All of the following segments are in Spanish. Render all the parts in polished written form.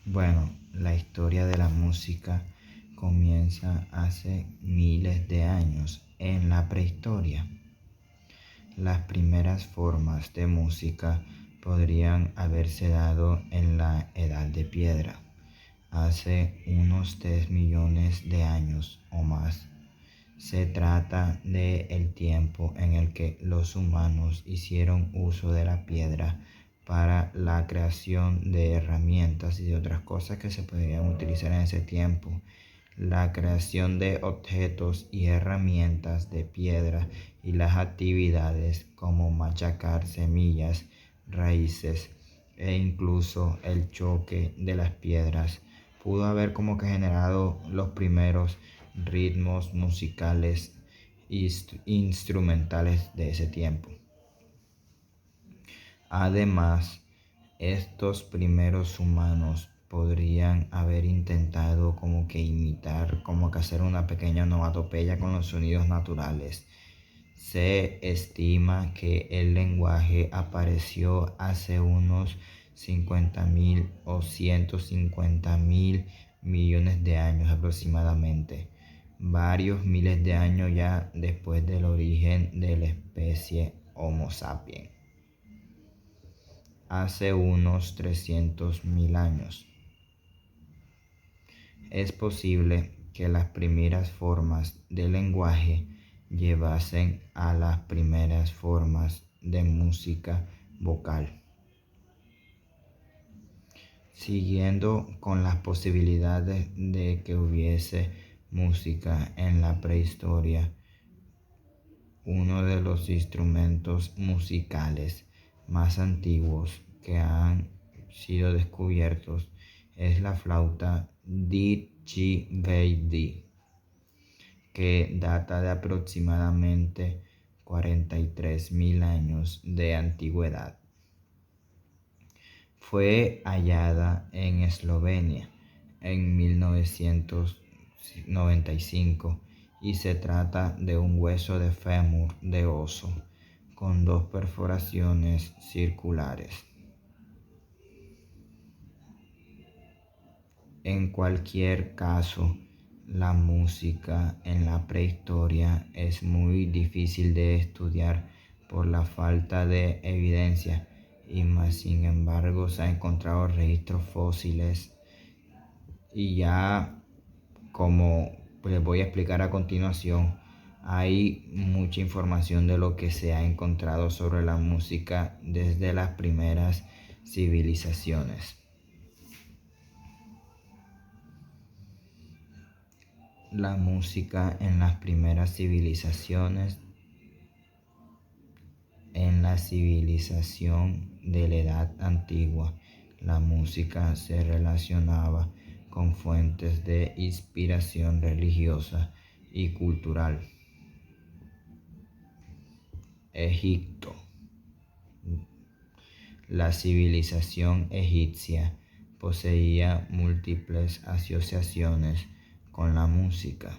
Bueno, la historia de la música comienza hace miles de años, en la prehistoria. Las primeras formas de música podrían haberse dado en la Edad de Piedra, hace unos 3 millones de años o más. Se trata de el tiempo en el que los humanos hicieron uso de la piedra para la creación de herramientas y de otras cosas que se podían utilizar en ese tiempo. La creación de objetos y herramientas de piedra y las actividades como machacar semillas, raíces e incluso el choque de las piedras pudo haber como que generado los primeros ritmos musicales e instrumentales de ese tiempo. Además, estos primeros humanos podrían haber intentado como que imitar, como que hacer una pequeña onomatopeya con los sonidos naturales. Se estima que el lenguaje apareció hace unos 50.000 o 150.000 millones de años aproximadamente, varios miles de años ya después del origen de la especie Homo sapiens, hace unos 300.000 años. Es posible que las primeras formas de lenguaje llevasen a las primeras formas de música vocal. Siguiendo con las posibilidades de que hubiese música en la prehistoria, uno de los instrumentos musicales más antiguos que han sido descubiertos es la flauta didgeridoo, que data de aproximadamente 43.000 años de antigüedad. Fue hallada en Eslovenia en 1995 y se trata de un hueso de fémur de oso con dos perforaciones circulares. En cualquier caso, la música en la prehistoria es muy difícil de estudiar por la falta de evidencia y más sin embargo se han encontrado registros fósiles y ya, como les voy a explicar a continuación, hay mucha información de lo que se ha encontrado sobre la música desde las primeras civilizaciones. La música en las primeras civilizaciones, en la civilización de la Edad Antigua, la música se relacionaba con fuentes de inspiración religiosa y cultural. Egipto. La civilización egipcia poseía múltiples asociaciones con la música.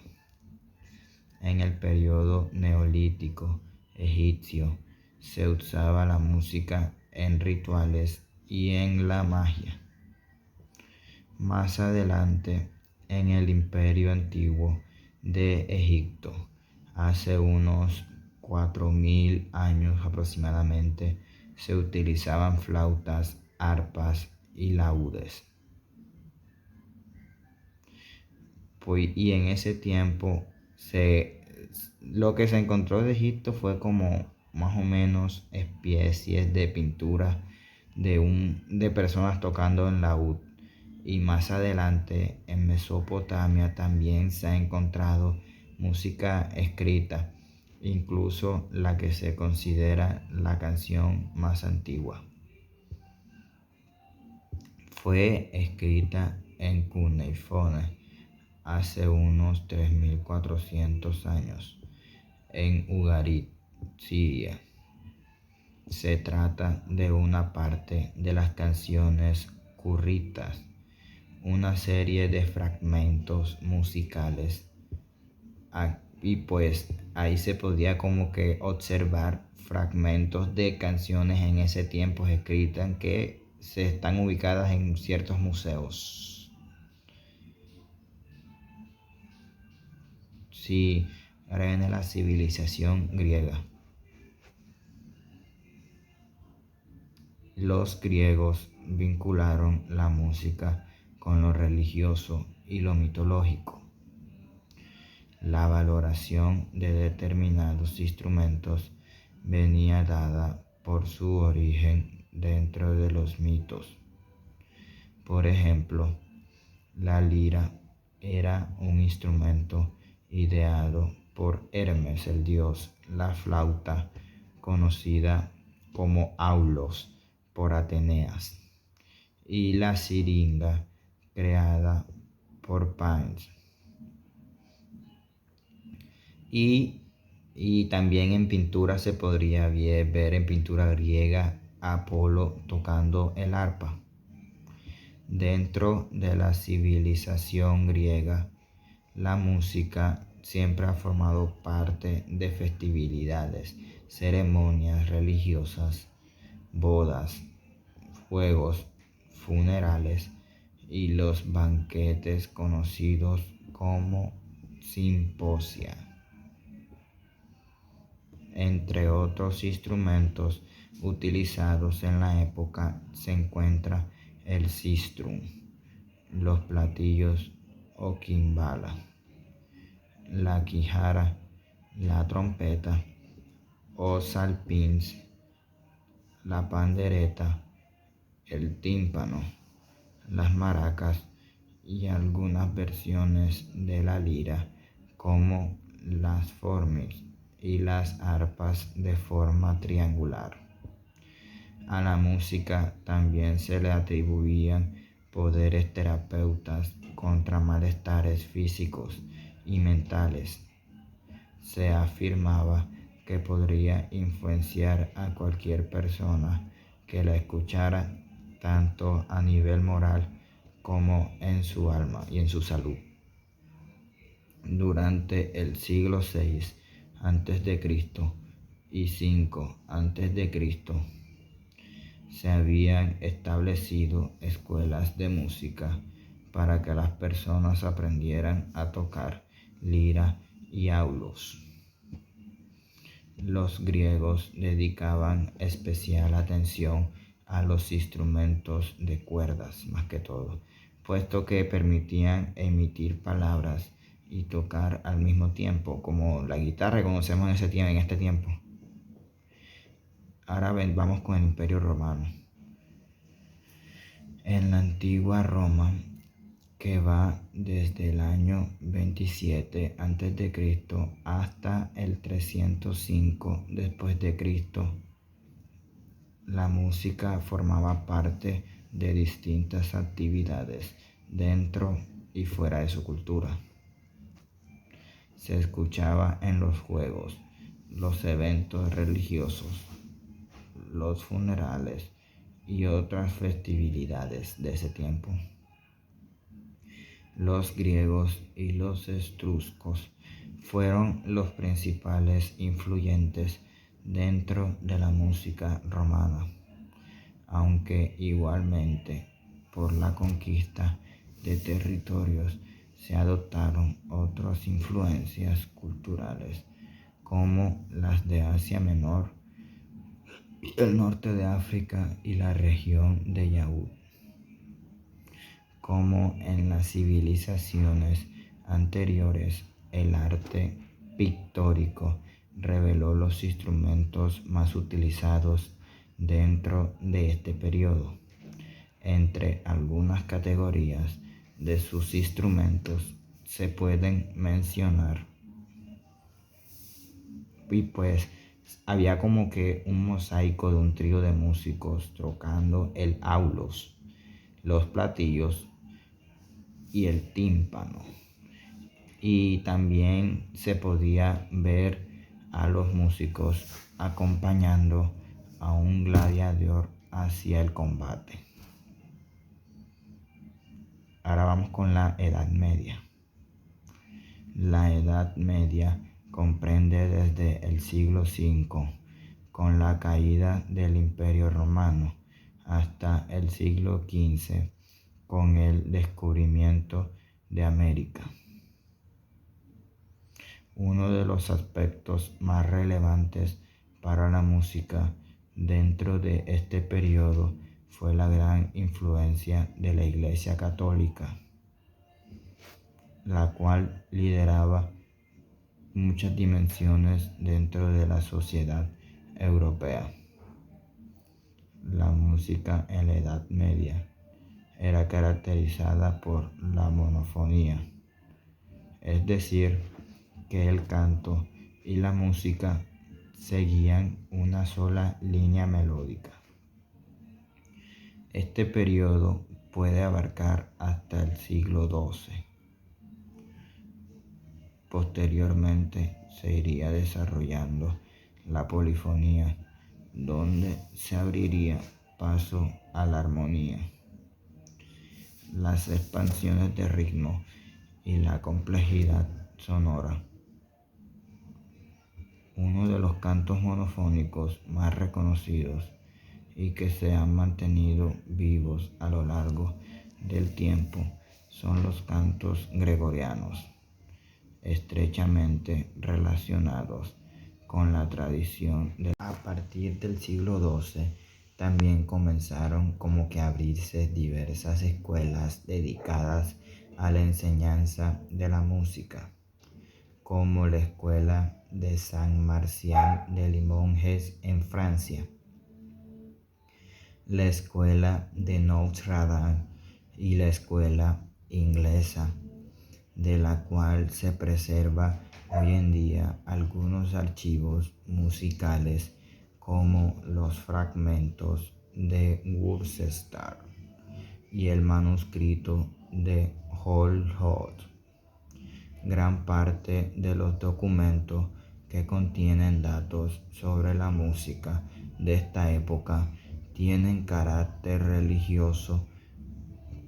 En el periodo neolítico egipcio se usaba la música en rituales y en la magia. Más adelante, en el Imperio Antiguo de Egipto, hace unos 4.000 años aproximadamente, se utilizaban flautas, arpas y laúdes. Y en ese tiempo lo que se encontró de Egipto fue como más o menos especies de pinturas de personas tocando en laúd. Y más adelante en Mesopotamia también se ha encontrado música escrita, incluso la que se considera la canción más antigua. Fue escrita en cuneiforme hace unos 3.400 años en Ugarit, Siria. Se trata de una parte de las canciones curritas, una serie de fragmentos musicales, y pues ahí se podía como que observar fragmentos de canciones en ese tiempo escritas que se están ubicadas en ciertos museos. Sí, ahora viene la civilización griega. Los griegos vincularon la música con lo religioso y lo mitológico. La valoración de determinados instrumentos venía dada por su origen dentro de los mitos. Por ejemplo, la lira era un instrumento ideado por Hermes, el dios; la flauta, conocida como aulos por Ateneas; y la siringa, creada por Pan. Y también en pintura se podría ver en pintura griega a Apolo tocando el arpa. Dentro de la civilización griega, la música siempre ha formado parte de festividades, ceremonias religiosas, bodas, juegos, funerales y los banquetes conocidos como simposia. Entre otros instrumentos utilizados en la época se encuentra el sistrum, los platillos o quimbala, la quijara, la trompeta o salpins, la pandereta, el tímpano, las maracas y algunas versiones de la lira como las formis y las arpas de forma triangular. A la música también se le atribuían poderes terapeutas contra malestares físicos y mentales. Se afirmaba que podría influenciar a cualquier persona que la escuchara, tanto a nivel moral como en su alma y en su salud. Durante el siglo VI a.C. y V a.C. se habían establecido escuelas de música para que las personas aprendieran a tocar lira y aulos. Los griegos dedicaban especial atención a los instrumentos de cuerdas, más que todo, puesto que permitían emitir palabras y tocar al mismo tiempo, como la guitarra que conocemos en este tiempo. Ahora vamos con el Imperio Romano. En la antigua Roma, que va desde el año 27 a.C. hasta el 305 después de Cristo, la música formaba parte de distintas actividades dentro y fuera de su cultura. Se escuchaba en los juegos, los eventos religiosos, los funerales y otras festividades de ese tiempo. Los griegos y los etruscos fueron los principales influyentes dentro de la música romana, aunque igualmente por la conquista de territorios se adoptaron otras influencias culturales como las de Asia Menor, el norte de África y la región de Yahud. Como en las civilizaciones anteriores, el arte pictórico reveló los instrumentos más utilizados dentro de este periodo. Entre algunas categorías de sus instrumentos se pueden mencionar, y pues había como que un mosaico de un trío de músicos tocando el aulos, los platillos y el tímpano. Y también se podía ver a los músicos acompañando a un gladiador hacia el combate. Ahora vamos con la Edad Media. La Edad Media comprende desde el siglo V, con la caída del Imperio Romano, hasta el siglo XV con el descubrimiento de América. Uno de los aspectos más relevantes para la música dentro de este periodo fue la gran influencia de la Iglesia Católica, la cual lideraba muchas dimensiones dentro de la sociedad europea. La música en la Edad Media era caracterizada por la monofonía, es decir, que el canto y la música seguían una sola línea melódica. Este periodo puede abarcar hasta el siglo XII. Posteriormente se iría desarrollando la polifonía, donde se abriría paso a la armonía, las expansiones de ritmo y la complejidad sonora. Uno de los cantos monofónicos más reconocidos y que se han mantenido vivos a lo largo del tiempo son los cantos gregorianos, estrechamente relacionados con la tradición a partir del siglo XII. También comenzaron como que a abrirse diversas escuelas dedicadas a la enseñanza de la música, como la escuela de San Marcial de Limoges en Francia, la escuela de Notre Dame y la escuela inglesa, de la cual se preserva hoy en día algunos archivos musicales como los fragmentos de Worcester y el manuscrito de Holholt. Gran parte de los documentos que contienen datos sobre la música de esta época tienen carácter religioso,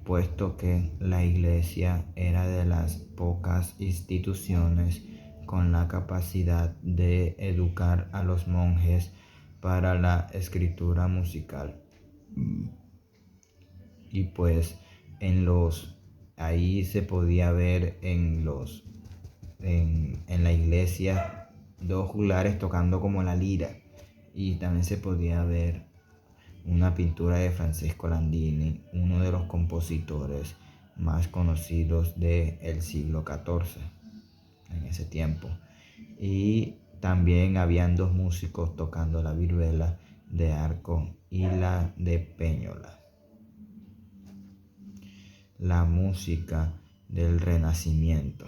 puesto que la Iglesia era de las pocas instituciones con la capacidad de educar a los monjes para la escritura musical. Y pues ahí se podía ver en la iglesia dos juglares tocando como la lira, y también se podía ver una pintura de Francesco Landini, uno de los compositores más conocidos del siglo XIV en ese tiempo. Y también habían dos músicos tocando la vihuela de arco y la de péndola. La música del Renacimiento.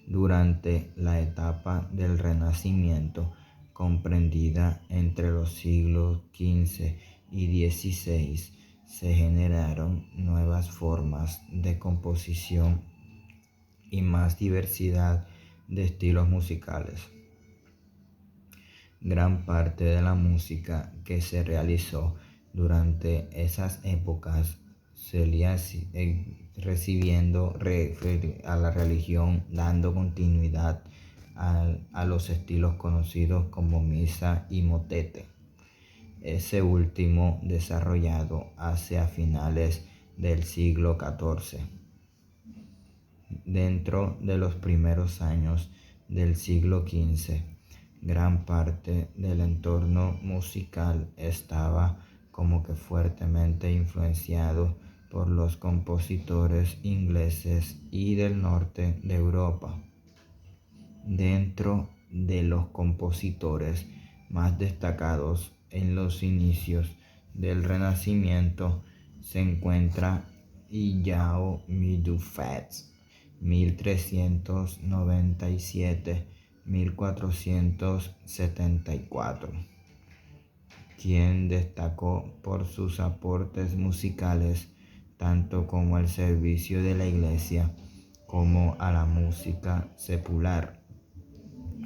Durante la etapa del Renacimiento, comprendida entre los siglos XV y XVI, se generaron nuevas formas de composición y más diversidad de estilos musicales. Gran parte de la música que se realizó durante esas épocas seguía recibiendo a la religión, dando continuidad a los estilos conocidos como misa y motete, ese último desarrollado hacia finales del siglo XIV. Dentro de los primeros años del siglo XV, gran parte del entorno musical estaba como que fuertemente influenciado por los compositores ingleses y del norte de Europa. Dentro de los compositores más destacados en los inicios del Renacimiento se encuentra Illao Midufat, 1397-1474, quien destacó por sus aportes musicales tanto como al servicio de la Iglesia como a la música secular,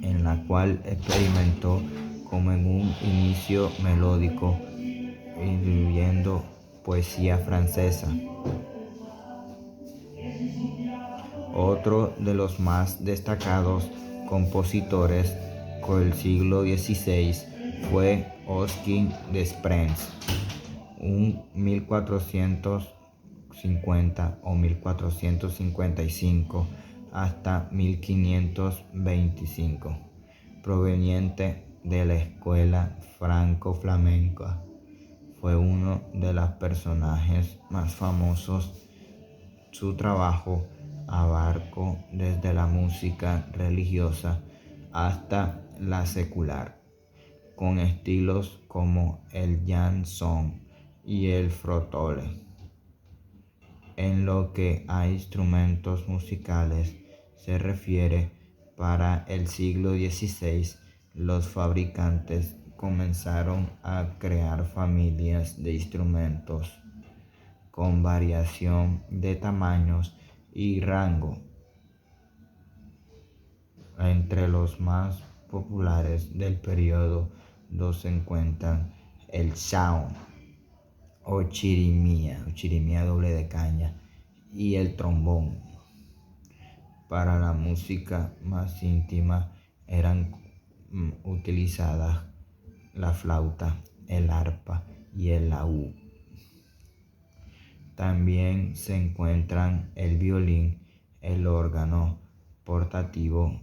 en la cual experimentó como en un inicio melódico, incluyendo poesía francesa. Otro de los más destacados compositores del siglo XVI fue Oskin Desprez, un 1450 o 1455 hasta 1525, proveniente de la escuela franco-flamenca. Fue uno de los personajes más famosos. Su trabajo abarcó desde la música religiosa hasta la secular, con estilos como el chanson y el frotole. En lo que a instrumentos musicales se refiere, para el siglo XVI, los fabricantes comenzaron a crear familias de instrumentos con variación de tamaños y rango. Entre los más populares del periodo se encuentran el shaon o chirimía doble de caña, y el trombón. Para la música más íntima eran utilizadas la flauta, el arpa y el laúd. También se encuentran el violín, el órgano portativo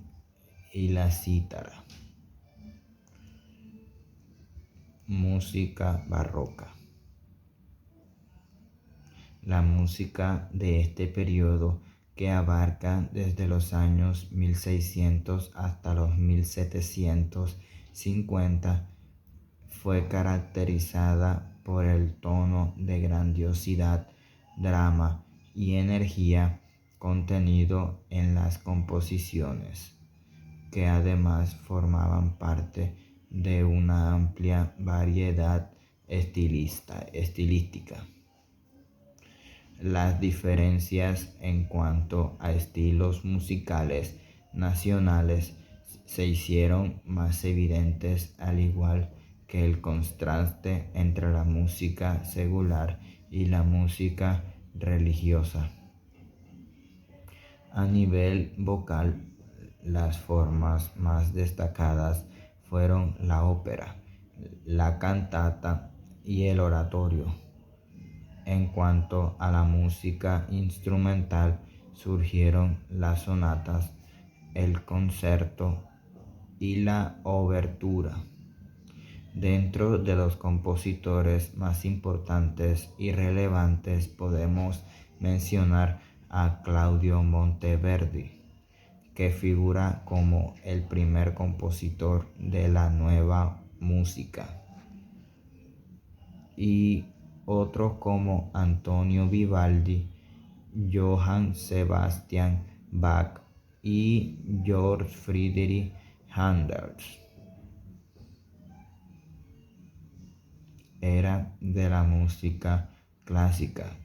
y la cítara. Música barroca. La música de este periodo, que abarca desde los años 1600 hasta los 1750, fue caracterizada por el tono de grandiosidad, drama y energía contenido en las composiciones, que además formaban parte de una amplia variedad estilística. Las diferencias en cuanto a estilos musicales nacionales se hicieron más evidentes, al igual que el contraste entre la música secular y la música religiosa. A nivel vocal, las formas más destacadas fueron la ópera, la cantata y el oratorio. En cuanto a la música instrumental, surgieron las sonatas, el concerto y la obertura. Dentro de los compositores más importantes y relevantes podemos mencionar a Claudio Monteverdi, que figura como el primer compositor de la nueva música, y otros como Antonio Vivaldi, Johann Sebastian Bach y Georg Friedrich Händel. Era de la música clásica,